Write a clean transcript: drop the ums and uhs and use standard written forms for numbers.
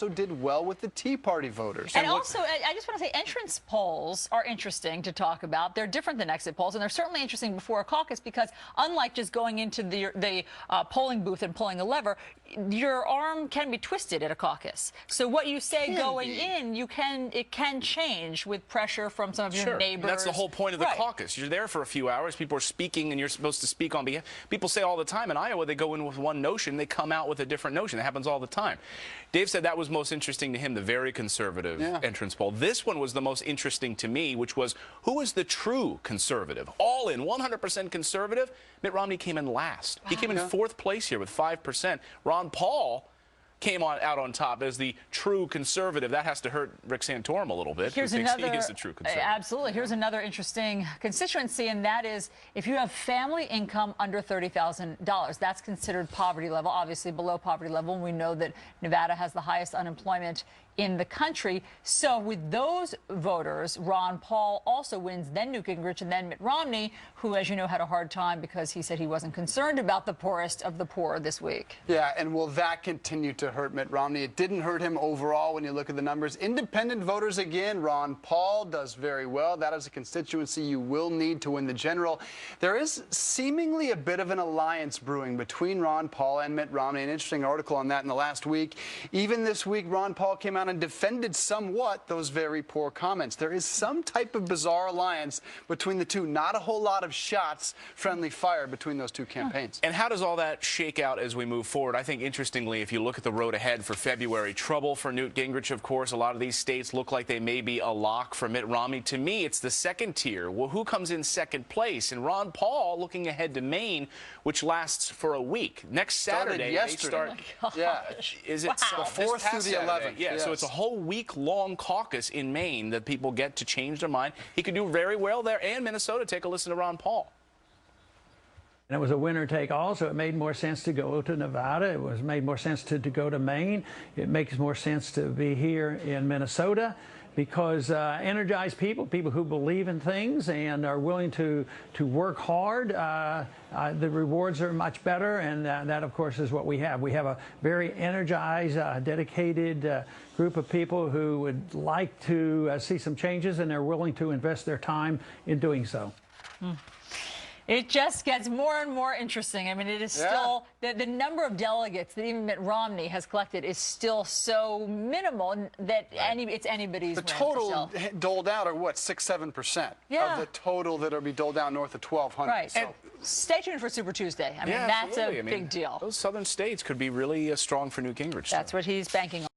also did well with the Tea Party voters. And also, I just want to say entrance polls are interesting to talk about. They're different than exit polls, and they're certainly interesting before a caucus because unlike just going into the polling booth and pulling a lever, your arm can be twisted at a caucus. So what you say going in, it can change with pressure from some of your neighbors. And that's the whole point of the caucus. You're there for a few hours. People are speaking, and you're supposed to speak on behalf. People say all the time in Iowa they go in with one notion, they come out with a different notion. That happens all the time. Dave said that was most interesting to him, the very conservative entrance poll. This one was the most interesting to me, which was who is the true conservative? All in, 100% conservative. Mitt Romney came in last. He came in fourth place here with 5%. Ron Paul came out on top as the true conservative. That has to hurt Rick Santorum a little bit. Here's who another, thinks he is the true conservative. Absolutely. Here's another interesting constituency, and that is if you have family income under $30,000, that's considered poverty level, obviously below poverty level. And we know that Nevada has the highest unemployment in the country. So with those voters, Ron Paul also wins, then Newt Gingrich, and then Mitt Romney, who, as you know, had a hard time because he said he wasn't concerned about the poorest of the poor this week. Yeah, and will that continue to hurt Mitt Romney? It didn't hurt him overall when you look at the numbers. Independent voters, again, Ron Paul does very well. That is a constituency you will need to win the general. There is seemingly a bit of an alliance brewing between Ron Paul and Mitt Romney. An interesting article on that in the last week. Even this week, Ron Paul came out and defended somewhat those very poor comments. There is some type of bizarre alliance between the two. Not a whole lot of shots, friendly fire between those two campaigns. And how does all that shake out as we move forward? I think, interestingly, if you look at the road ahead for February, trouble for Newt Gingrich, of course. A lot of these states look like they may be a lock for Mitt Romney. To me, it's the second tier. Well, who comes in second place? And Ron Paul looking ahead to Maine, which lasts for a week. Next Saturday, they start. Is it the 4th through the 11th? Yeah, so it's a whole week-long caucus in Maine that people get to change their mind. He could do very well there, and Minnesota. Take a listen to Ron Paul. And it was a winner-take-all, so it made more sense to go to Nevada. It made more sense to go to Maine. It makes more sense to be here in Minnesota because energized people who believe in things and are willing to work hard, the rewards are much better, and that, of course, is what we have. We have a very energized, dedicated group of people who would like to see some changes, and they're willing to invest their time in doing so. It just gets more and more interesting. I mean, it is still, the number of delegates that even Mitt Romney has collected is still so minimal that it's anybody's win. The total doled out are what, 6–7% of the total that will be doled out north of 1,200. Right. So. And stay tuned for Super Tuesday. I mean, that's a big deal. Those southern states could be really strong for Newt Gingrich. That's what he's banking on.